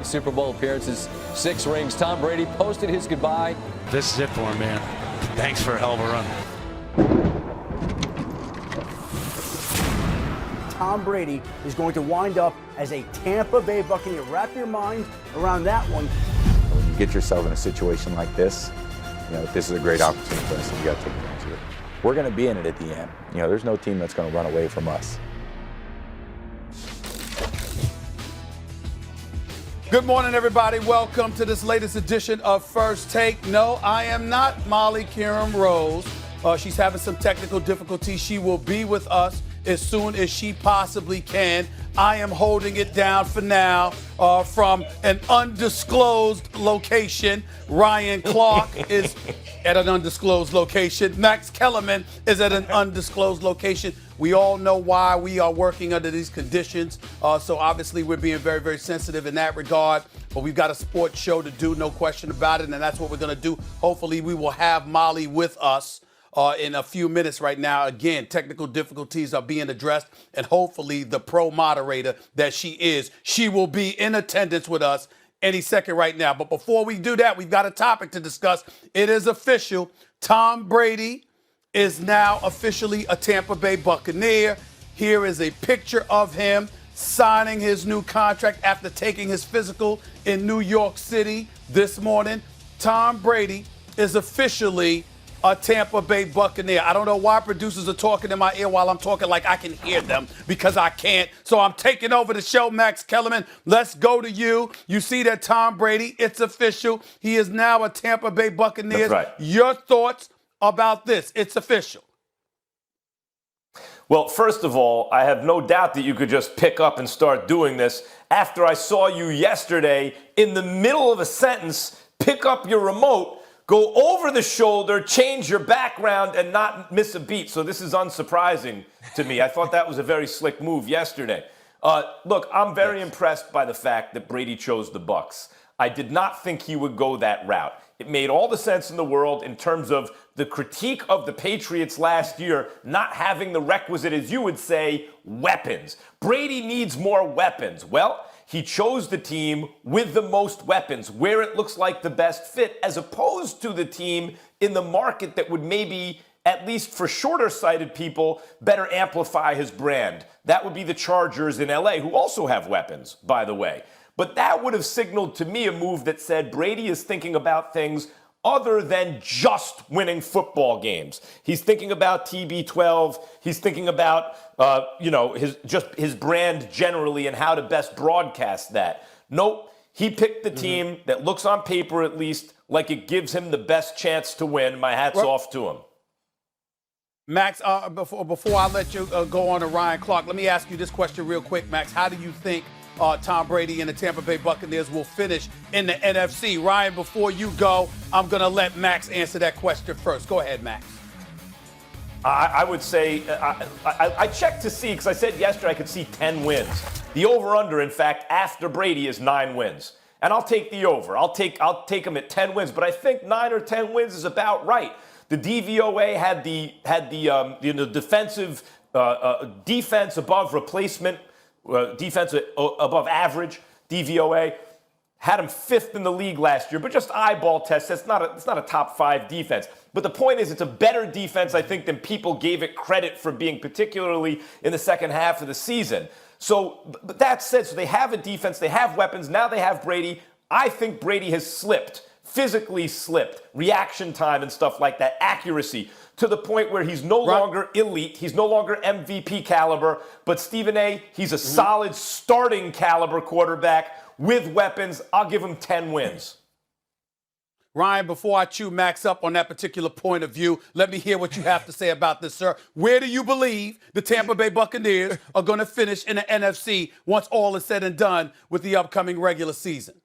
Super Bowl appearances, 6 rings. Tom Brady posted his goodbye. This is it for him, man. Thanks for a hell of a run. Tom Brady is going to wind up as a Tampa Bay Buccaneer. Wrap your mind around that one. When you get yourself in a situation like this, this is a great opportunity for us, and you got to take advantage of it. We're going to be in it at the end. There's no team that's going to run away from us. Good morning, everybody. Welcome to this latest edition of First Take. No, I am not Molly Kieran Rose. She's having some technical difficulties. She will be with us as soon as she possibly can. I am holding it down for now from an undisclosed location. Ryan Clark is at an undisclosed location. Max Kellerman is at an undisclosed location. We all know why we are working under these conditions. So obviously we're being very, very sensitive in that regard. But we've got a sports show to do, no question about it. And that's what we're going to do. Hopefully we will have Molly with us in a few minutes right now. Again, technical difficulties are being addressed, and hopefully the pro moderator that she will be in attendance with us any second right now. But before we do that, we've got a topic to discuss. It is official. Tom Brady is now officially a Tampa Bay Buccaneer. Here is a picture of him signing his new contract after taking his physical in New York City this morning. Tom Brady is officially a Tampa Bay Buccaneer. I don't know why producers are talking in my ear while I'm talking like I can hear them, because I can't. So I'm taking over the show, Max Kellerman. Let's go to you. You see that Tom Brady, it's official. He is now a Tampa Bay Buccaneer. That's right. Your thoughts about this? It's official. Well, first of all, I have no doubt that you could just pick up and start doing this after I saw you yesterday in the middle of a sentence, pick up your remote, go over the shoulder, change your background, and not miss a beat. So this is unsurprising to me. I thought that was a very slick move yesterday. Look, I'm very impressed by the fact that Brady chose the Bucs. I did not think he would go that route. It made all the sense in the world in terms of the critique of the Patriots last year not having the requisite, as you would say, weapons. Brady needs more weapons. Well, he chose the team with the most weapons, where it looks like the best fit, as opposed to the team in the market that would maybe, at least for shorter-sighted people, better amplify his brand. That would be the Chargers in LA, who also have weapons, by the way. But that would have signaled to me a move that said Brady is thinking about things other than just winning football games. He's thinking about TB12. He's thinking about, his brand generally and how to best broadcast that. Nope. He picked the team that looks on paper, at least, like it gives him the best chance to win. My hat's off to him. Max, before I let you go on to Ryan Clark, let me ask you this question real quick, Max. How do you think Tom Brady and the Tampa Bay Buccaneers will finish in the NFC? Ryan, before you go, I'm going to let Max answer that question first. Go ahead, Max. I would say, I checked to see, because I said yesterday I could see 10 wins. The over-under, in fact, after Brady is 9 wins. And I'll take the over. I'll take him at 10 wins, but I think 9 or 10 wins is about right. The DVOA had the defensive defense above replacement, defense above average, DVOA. Had him 5th in the league last year, but just eyeball test. It's not a top 5 defense. But the point is, it's a better defense, I think, than people gave it credit for being, particularly in the second half of the season. So, but that said, so they have a defense, they have weapons, now they have Brady. I think Brady has slipped, physically slipped, reaction time and stuff like that, accuracy, to the point where he's no longer elite, he's no longer MVP caliber, but Stephen A., he's a solid starting caliber quarterback with weapons. I'll give him 10 wins. Ryan, before I chew Max up on that particular point of view, let me hear what you have to say about this, sir. Where do you believe the Tampa Bay Buccaneers are going to finish in the NFC once all is said and done with the upcoming regular season?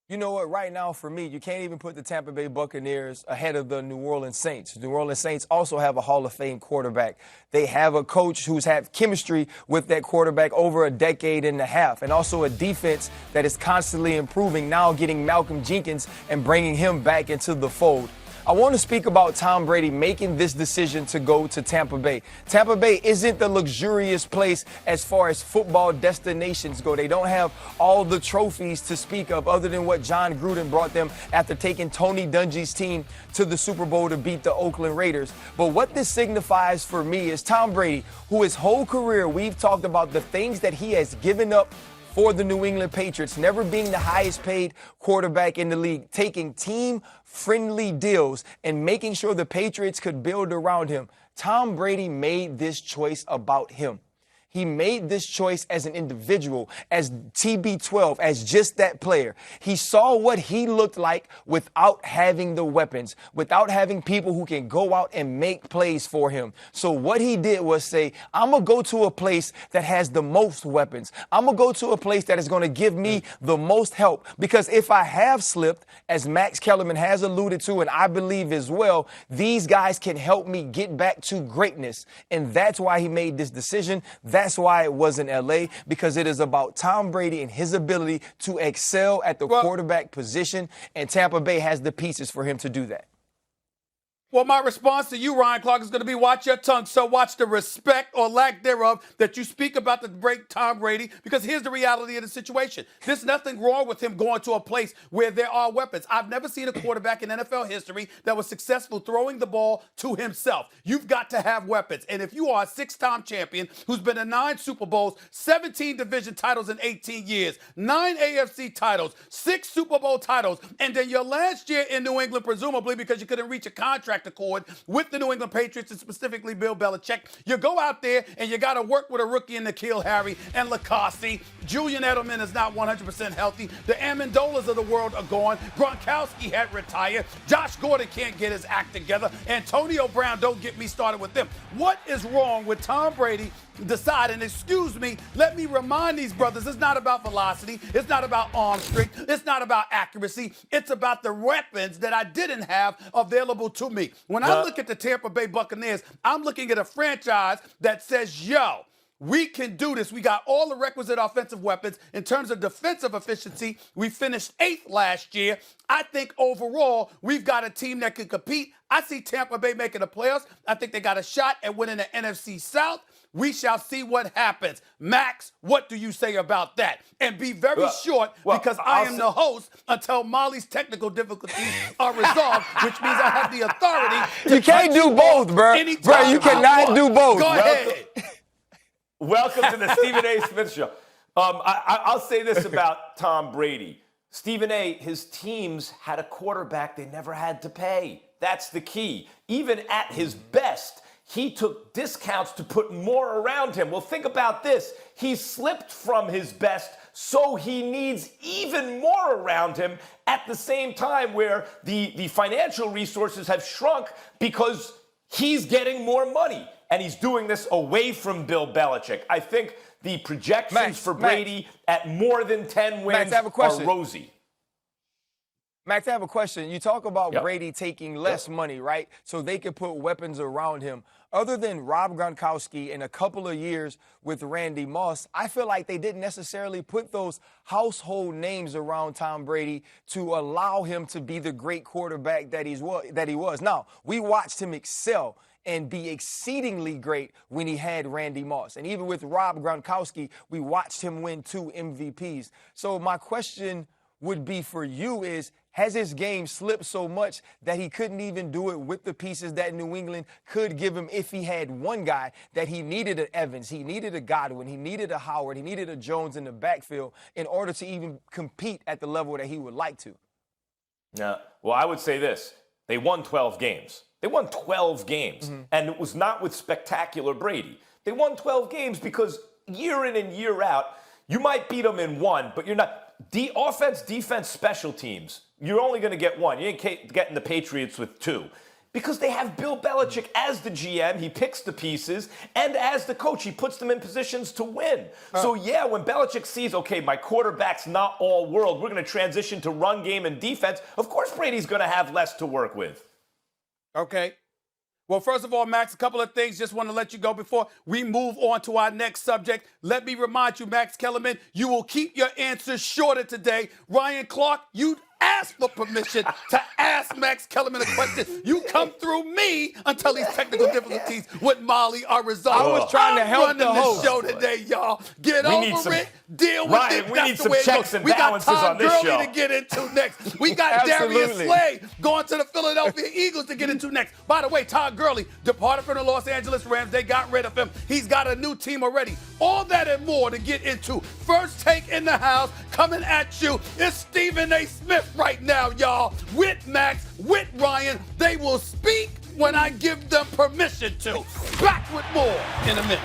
You know what? Right now, for me, you can't even put the Tampa Bay Buccaneers ahead of the New Orleans Saints. The New Orleans Saints also have a Hall of Fame quarterback. They have a coach who's had chemistry with that quarterback over a decade and a half, and also a defense that is constantly improving, now getting Malcolm Jenkins and bringing him back into the fold. I want to speak about Tom Brady making this decision to go to Tampa Bay. Tampa Bay isn't the luxurious place as far as football destinations go. They don't have all the trophies to speak of other than what John Gruden brought them after taking Tony Dungy's team to the Super Bowl to beat the Oakland Raiders. But what this signifies for me is Tom Brady, who his whole career we've talked about the things that he has given up for the New England Patriots, never being the highest paid quarterback in the league, taking team-friendly deals and making sure the Patriots could build around him. Tom Brady made this choice about him. He made this choice as an individual, as TB12, as just that player. He saw what he looked like without having the weapons, without having people who can go out and make plays for him. So what he did was say, I'm going to go to a place that has the most weapons. I'm going to go to a place that is going to give me the most help. Because if I have slipped, as Max Kellerman has alluded to, and I believe as well, these guys can help me get back to greatness. And that's why he made this decision. That's why it was in L.A., because it is about Tom Brady and his ability to excel at the quarterback position, and Tampa Bay has the pieces for him to do that. Well, my response to you, Ryan Clark, is going to be watch your tongue. So watch the respect or lack thereof that you speak about the great Tom Brady, because here's the reality of the situation. There's nothing wrong with him going to a place where there are weapons. I've never seen a quarterback in NFL history that was successful throwing the ball to himself. You've got to have weapons. And if you are a six-time champion who's been to 9 Super Bowls, 17 division titles in 18 years, 9 AFC titles, 6 Super Bowl titles, and then your last year in New England, presumably because you couldn't reach a contract accord with the New England Patriots and specifically Bill Belichick, you go out there and you got to work with a rookie in N'Keal Harry and Lacoste. Julian Edelman is not 100% healthy. The Amendolas of the world are gone. Gronkowski had retired. Josh Gordon can't get his act together. Antonio Brown, don't get me started with them. What is wrong with Tom Brady deciding, excuse me, let me remind these brothers, it's not about velocity. It's not about arm strength. It's not about accuracy. It's about the weapons that I didn't have available to me. When I look at the Tampa Bay Buccaneers, I'm looking at a franchise that says, yo, we can do this. We got all the requisite offensive weapons. In terms of defensive efficiency, we finished 8th last year. I think overall, we've got a team that can compete. I see Tampa Bay making the playoffs. I think they got a shot at winning the NFC South. We shall see what happens. Max, what do you say about that? And be very short, because I am the host until Molly's technical difficulties are resolved, which means I have the authority to You can't do both, bro. Bro, you cannot do both. Go ahead. Welcome to the Stephen A. Smith Show. I'll say this about Tom Brady. Stephen A., his teams had a quarterback they never had to pay. That's the key. Even at his best, he took discounts to put more around him. Well, think about this. He slipped from his best, so he needs even more around him at the same time where the financial resources have shrunk because he's getting more money. And he's doing this away from Bill Belichick. I think the projections for Brady at more than 10 wins are rosy. Max, I have a question. You talk about Brady taking less money, right? So they could put weapons around him. Other than Rob Gronkowski and a couple of years with Randy Moss, I feel like they didn't necessarily put those household names around Tom Brady to allow him to be the great quarterback that he was. Now, we watched him excel and be exceedingly great when he had Randy Moss. And even with Rob Gronkowski, we watched him win 2 MVPs. So my question would be for you is, has his game slipped so much that he couldn't even do it with the pieces that New England could give him if he had one guy that he needed an Evans, he needed a Godwin, he needed a Howard, he needed a Jones in the backfield in order to even compete at the level that he would like to? Yeah. Well, I would say this. They won 12 games. They won 12 games, and it was not with spectacular Brady. They won 12 games because year in and year out, you might beat them in one, but you're not. The offense, defense, special teams, you're only going to get one. You ain't getting the Patriots with 2. Because they have Bill Belichick as the GM. He picks the pieces. And as the coach, he puts them in positions to win. So, yeah, when Belichick sees, okay, my quarterback's not all world, we're going to transition to run game and defense, of course Brady's going to have less to work with. Okay. Well, first of all, Max, a couple of things. Just want to let you go before we move on to our next subject. Let me remind you, Max Kellerman, you will keep your answers shorter today. Ryan Clark, you ask for permission to ask Max Kellerman a question. You come through me until these technical difficulties with Molly are resolved. I was trying to help I'm the running host. this show today, y'all. Get We need over some- it. Deal with Ryan, it. we That's need the some way it checks goes. and We got balances Todd on this Gurley show. to get into next. We got Darius Absolutely. Slay going to the Philadelphia Eagles to get into next. By the way, Todd Gurley departed from the Los Angeles Rams. They got rid of him. He's got a new team already. All that and more to get into. First Take in the house, coming at you. It's Stephen A. Smith right now, y'all. With Max, with Ryan. They will speak when I give them permission to. Back with more in a minute.